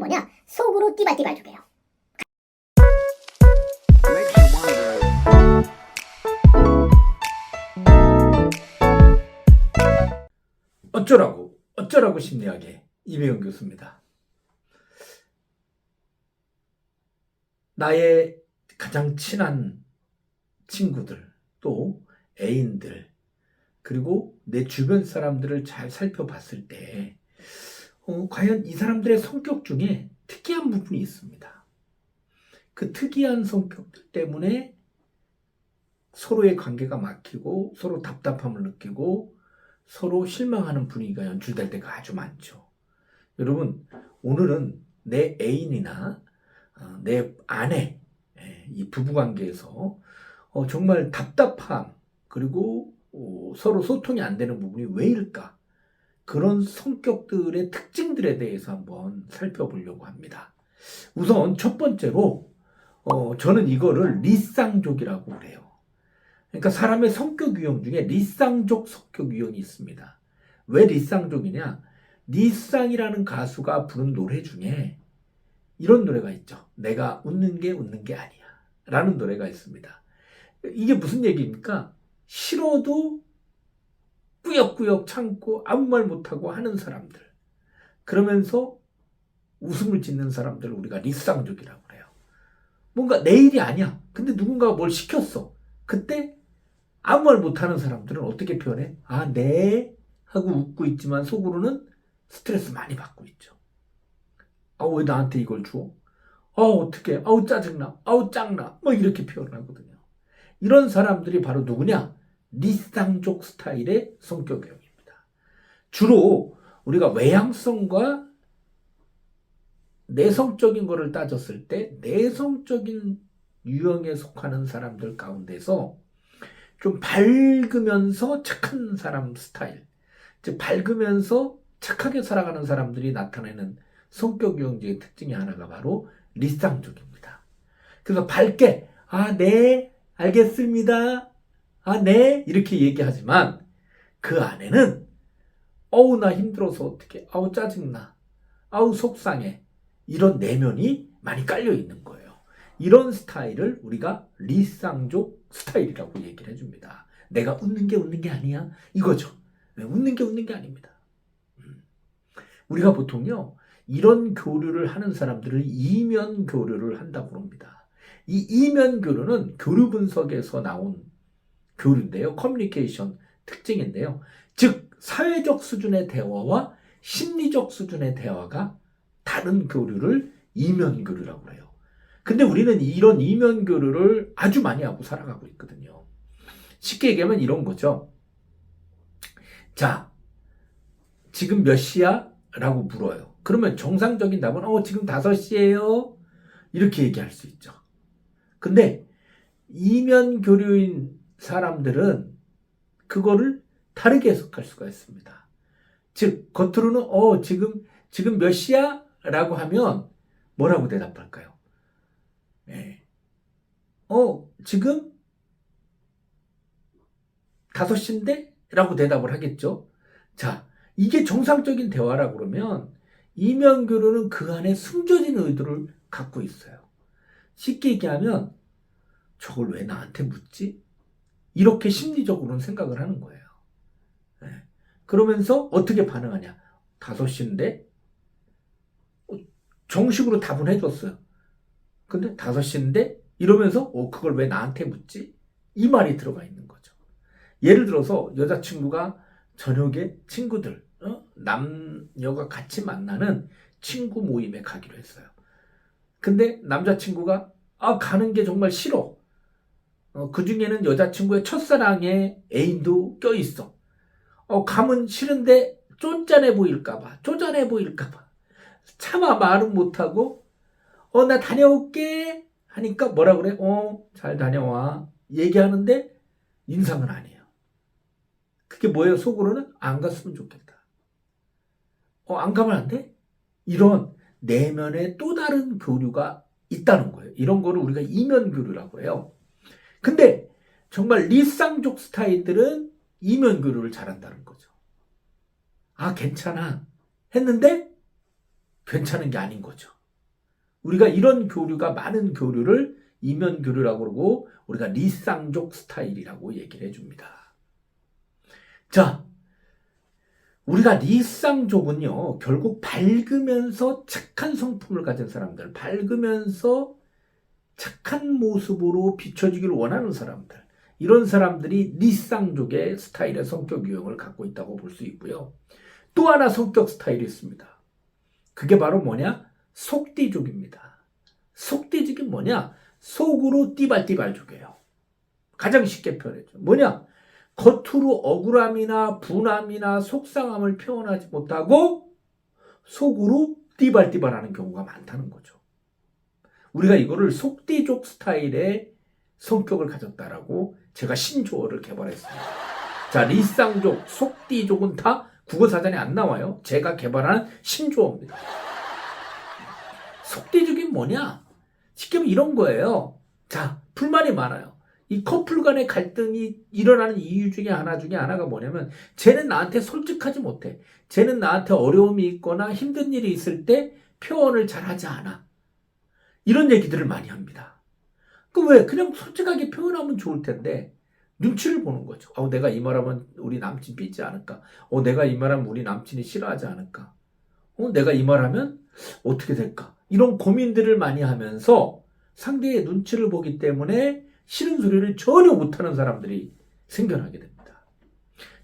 뭐냐? 속으로 띠발띠발 죽여요. 어쩌라고 심리학의 이배용 교수입니다. 나의 가장 친한 친구들, 또 애인들, 그리고 내 주변 사람들을 잘 살펴봤을 때 과연 이 사람들의 성격 중에 특이한 부분이 있습니다. 그 특이한 성격들 때문에 서로의 관계가 막히고 서로 답답함을 느끼고 서로 실망하는 분위기가 연출될 때가 아주 많죠. 여러분, 오늘은 내 애인이나 내 아내, 이 부부관계에서 정말 답답함, 그리고 서로 소통이 안 되는 부분이 왜일까? 그런 성격들의 특징들에 대해서 한번 살펴보려고 합니다. 우선 첫 번째로 저는 이거를 리쌍족이라고 그래요. 그러니까 사람의 성격 유형 중에 리쌍족 성격 유형이 있습니다. 왜 리쌍족이냐? 리쌍이라는 가수가 부른 노래 중에 이런 노래가 있죠. 내가 웃는 게 아니야 라는 노래가 있습니다. 이게 무슨 얘기입니까? 싫어도 꾸역꾸역 참고 아무 말 못하고 하는 사람들, 그러면서 웃음을 짓는 사람들을 우리가 리쌍족이라고 해요. 뭔가 내 일이 아니야. 근데 누군가가 뭘 시켰어. 그때 아무 말 못하는 사람들은 어떻게 표현해? 아, 네 하고 웃고 있지만 속으로는 스트레스 많이 받고 있죠. 아, 왜 나한테 이걸 줘? 어떡해. 아우, 짜증나. 아우, 짱나. 뭐 이렇게 표현하거든요. 이런 사람들이 바로 누구냐? 리쌍족 스타일의 성격형입니다. 주로 우리가 외향성과 내성적인 거를 따졌을 때 내성적인 유형에 속하는 사람들 가운데서 좀 밝으면서 착한 사람 스타일, 즉 밝으면서 착하게 살아가는 사람들이 나타내는 성격 유형적인 특징이 하나가 바로 리쌍족입니다. 그래서 밝게 아, 네, 알겠습니다. 아, 네, 이렇게 얘기하지만 그 안에는 어우, 나 힘들어서 어떡해. 아우, 짜증나. 아우, 속상해. 이런 내면이 많이 깔려 있는 거예요. 이런 스타일을 우리가 리쌍족 스타일이라고 얘기를 해줍니다. 내가 웃는 게 아니야. 이거죠. 웃는 게 아닙니다. 우리가 보통요, 이런 교류를 하는 사람들을 이면 교류를 한다고 합니다. 이 이면 교류는 교류 분석에서 나온 교류인데요. 커뮤니케이션 특징인데요. 즉, 사회적 수준의 대화와 심리적 수준의 대화가 다른 교류를 이면 교류라고 해요. 근데 우리는 이런 이면 교류를 아주 많이 하고 살아가고 있거든요. 쉽게 얘기하면 이런 거죠. 자, 지금 몇 시야? 라고 물어요. 그러면 정상적인 답은 지금 5시예요. 이렇게 얘기할 수 있죠. 근데 이면 교류인 사람들은 그거를 다르게 해석할 수가 있습니다. 즉, 겉으로는 지금 몇 시야? 라고 하면 뭐라고 대답할까요? 네. 지금 5시인데? 라고 대답을 하겠죠. 자, 이게 정상적인 대화라고 그러면 이면 교류는 그 안에 숨겨진 의도를 갖고 있어요. 쉽게 얘기하면 저걸 왜 나한테 묻지? 이렇게 심리적으로는 생각을 하는 거예요. 네. 그러면서 어떻게 반응하냐? 5시인데? 정식으로 답은 해줬어요. 근데 5시인데? 이러면서 그걸 왜 나한테 묻지? 이 말이 들어가 있는 거죠. 예를 들어서 여자친구가 저녁에 친구들, 남녀가 같이 만나는 친구 모임에 가기로 했어요. 근데 남자친구가 가는 게 정말 싫어. 그 중에는 여자친구의 첫사랑의 애인도 껴있어. 가면 싫은데 쪼잔해 보일까봐. 차마 말은 못하고 나 다녀올게 하니까 뭐라 그래? 잘 다녀와. 얘기하는데 인상은 아니에요. 그게 뭐예요? 속으로는 안 갔으면 좋겠다. 안 가면 안 돼? 이런 내면의 또 다른 교류가 있다는 거예요. 이런 거를 우리가 이면 교류라고 해요. 근데 정말 리쌍족 스타일들은 이면 교류를 잘한다는 거죠. 괜찮아 했는데 괜찮은 게 아닌 거죠. 우리가 이런 교류가 많은 교류를 이면 교류라고 그러고 우리가 리쌍족 스타일이라고 얘기를 해줍니다. 자, 우리가 리쌍족은요, 결국 밝으면서 착한 성품을 가진 사람들, 밝으면서 착한 모습으로 비춰지기를 원하는 사람들, 이런 사람들이 리쌍족의 스타일의 성격 유형을 갖고 있다고 볼 수 있고요. 또 하나 성격 스타일이 있습니다. 그게 바로 뭐냐? 속띠족입니다. 속띠족이 뭐냐? 속으로 띠발띠발족이에요. 가장 쉽게 표현했죠. 뭐냐? 겉으로 억울함이나 분함이나 속상함을 표현하지 못하고 속으로 띠발띠발하는 경우가 많다는 거죠. 우리가 이거를 속띠족 스타일의 성격을 가졌다라고 제가 신조어를 개발했습니다. 자, 리쌍족, 속띠족은 다 국어사전에 안 나와요. 제가 개발한 신조어입니다. 속띠족이 뭐냐? 쉽게 말하면 이런 거예요. 자, 불만이 많아요. 이 커플 간의 갈등이 일어나는 이유 중에 하나가 뭐냐면 쟤는 나한테 솔직하지 못해. 쟤는 나한테 어려움이 있거나 힘든 일이 있을 때 표현을 잘하지 않아. 이런 얘기들을 많이 합니다. 왜? 그냥 솔직하게 표현하면 좋을 텐데 눈치를 보는 거죠. 내가 이 말하면 우리 남친 삐지 않을까? 내가 이 말하면 우리 남친이 싫어하지 않을까? 내가 이 말하면 어떻게 될까? 이런 고민들을 많이 하면서 상대의 눈치를 보기 때문에 싫은 소리를 전혀 못하는 사람들이 생겨나게 됩니다.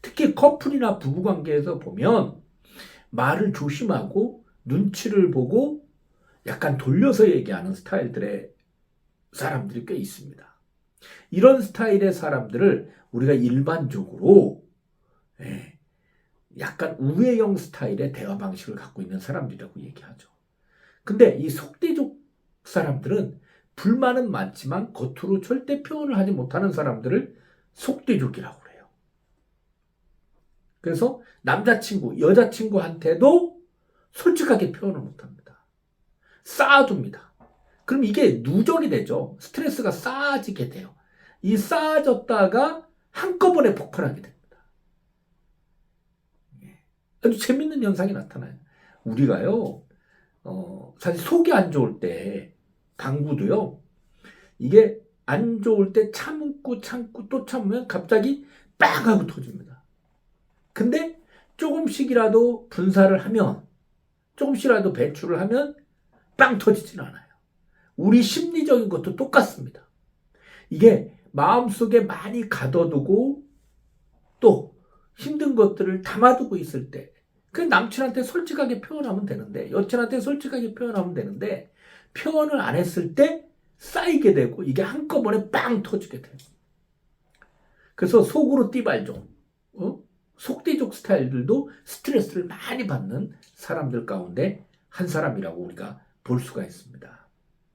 특히 커플이나 부부관계에서 보면 말을 조심하고 눈치를 보고 약간 돌려서 얘기하는 스타일들의 사람들이 꽤 있습니다. 이런 스타일의 사람들을 우리가 일반적으로 약간 우회형 스타일의 대화 방식을 갖고 있는 사람들이라고 얘기하죠. 근데 이 속띠족 사람들은 불만은 많지만 겉으로 절대 표현을 하지 못하는 사람들을 속띠족이라고 그래요. 그래서 남자친구, 여자친구한테도 솔직하게 표현을 못합니다. 쌓아둡니다. 그럼 이게 누적이 되죠. 스트레스가 쌓아지게 돼요. 이 쌓아졌다가 한꺼번에 폭발하게 됩니다. 아주 재밌는 현상이 나타나요. 우리가요, 사실 속이 안 좋을 때, 방구도요, 이게 안 좋을 때 참고 또 참으면 갑자기 빵 하고 터집니다. 근데 조금씩이라도 분사를 하면, 조금씩이라도 배출을 하면 빵 터지진 않아요. 우리 심리적인 것도 똑같습니다. 이게 마음속에 많이 가둬두고 또 힘든 것들을 담아두고 있을 때 그 남친한테 솔직하게 표현하면 되는데 여친한테 솔직하게 표현하면 되는데 표현을 안 했을 때 쌓이게 되고 이게 한꺼번에 빵 터지게 돼요. 그래서 속으로 띠발족, 속띠족 스타일들도 스트레스를 많이 받는 사람들 가운데 한 사람이라고 우리가 볼 수가 있습니다.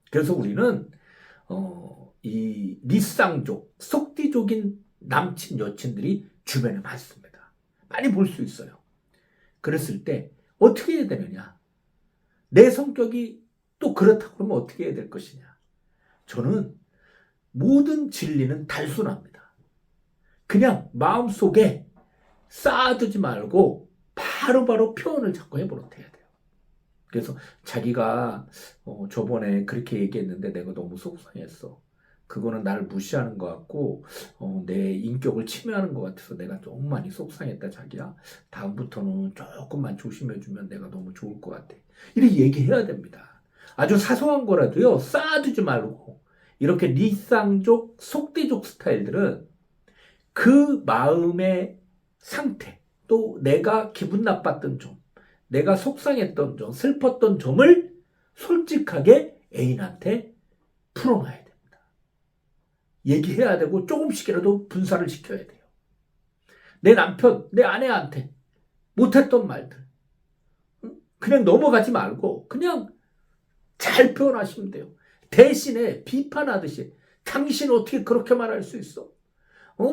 그래서 우리는 이 리쌍족, 속띠족인 남친, 여친들이 주변에 많습니다. 많이 볼 수 있어요. 그랬을 때 어떻게 해야 되느냐? 내 성격이 또 그렇다고 그러면 어떻게 해야 될 것이냐? 저는 모든 진리는 단순합니다. 그냥 마음속에 쌓아두지 말고 바로바로 표현을 자꾸 해버릇해야 돼요. 그래서 자기가 저번에 그렇게 얘기했는데 내가 너무 속상했어. 그거는 나를 무시하는 것 같고 내 인격을 침해하는 것 같아서 내가 너무 많이 속상했다 자기야. 다음부터는 조금만 조심해주면 내가 너무 좋을 것 같아. 이렇게 얘기해야 됩니다. 아주 사소한 거라도요 쌓아두지 말고 이렇게 리쌍족, 속띠족 스타일들은 그 마음의 상태 또 내가 기분 나빴던 점 내가 속상했던 점 슬펐던 점을 솔직하게 애인한테 풀어놔야 됩니다. 얘기해야 되고 조금씩이라도 분사를 시켜야 돼요. 내 남편, 내 아내한테 못했던 말들 그냥 넘어가지 말고 그냥 잘 표현하시면 돼요. 대신에 비판하듯이 당신 어떻게 그렇게 말할 수 있어?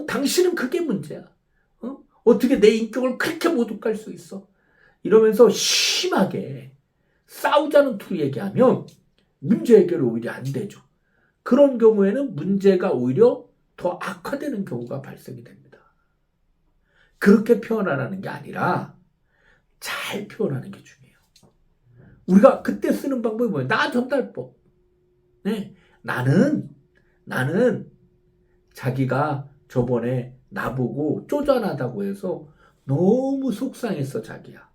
당신은 그게 문제야. 어떻게 내 인격을 그렇게 모독할 수 있어? 이러면서 심하게 싸우자는 투로 얘기하면 문제 해결이 오히려 안 되죠. 그런 경우에는 문제가 오히려 더 악화되는 경우가 발생이 됩니다. 그렇게 표현하라는 게 아니라 잘 표현하는 게 중요해요. 우리가 그때 쓰는 방법이 뭐예요? 나 전달법. 네. 나는 자기가 저번에 나보고 쪼잔하다고 해서 너무 속상했어, 자기야.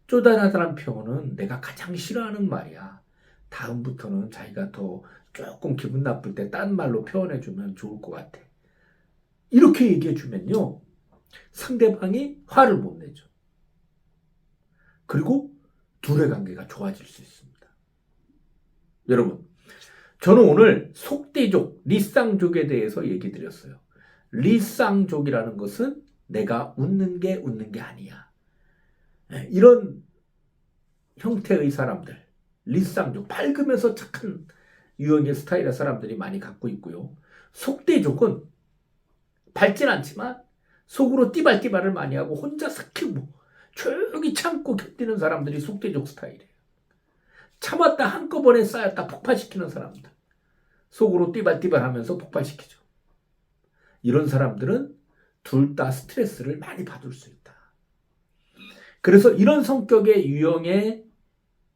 쪼잔하다는 표현은 내가 가장 싫어하는 말이야. 다음부터는 자기가 더 조금 기분 나쁠 때 딴 말로 표현해주면 좋을 것 같아. 이렇게 얘기해주면요, 상대방이 화를 못 내죠. 그리고 둘의 관계가 좋아질 수 있습니다. 여러분, 저는 오늘 속대족, 리쌍족에 대해서 얘기 드렸어요. 리쌍족이라는 것은 내가 웃는 게 아니야. 이런 형태의 사람들, 리쌍족, 밝으면서 착한 유형의 스타일의 사람들이 많이 갖고 있고요. 속대족은 밝진 않지만 속으로 띠발띠발을 많이 하고 혼자 삭히고 조용히 참고 견디는 사람들이 속대족 스타일이에요. 참았다 한꺼번에 쌓였다 폭발시키는 사람들. 속으로 띠발띠발하면서 폭발시키죠. 이런 사람들은 둘 다 스트레스를 많이 받을 수 있다. 그래서 이런 성격의 유형의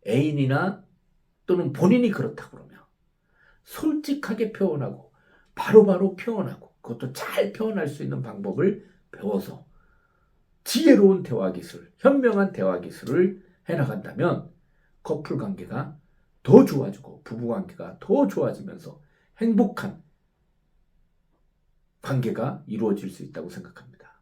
애인이나 또는 본인이 그렇다 그러면 솔직하게 표현하고 바로바로 표현하고 그것도 잘 표현할 수 있는 방법을 배워서 지혜로운 대화 기술, 현명한 대화 기술을 해나간다면 커플 관계가 더 좋아지고 부부 관계가 더 좋아지면서 행복한 관계가 이루어질 수 있다고 생각합니다.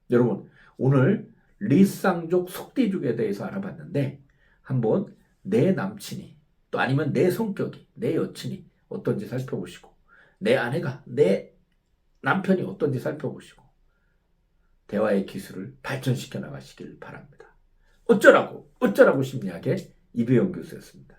여러분, 오늘 리쌍족, 속대족에 대해서 알아봤는데 한번 내 남친이 또 아니면 내 성격이, 내 여친이 어떤지 살펴보시고 내 아내가, 내 남편이 어떤지 살펴보시고 대화의 기술을 발전시켜 나가시길 바랍니다. 어쩌라고 심리학의 이배영 교수였습니다.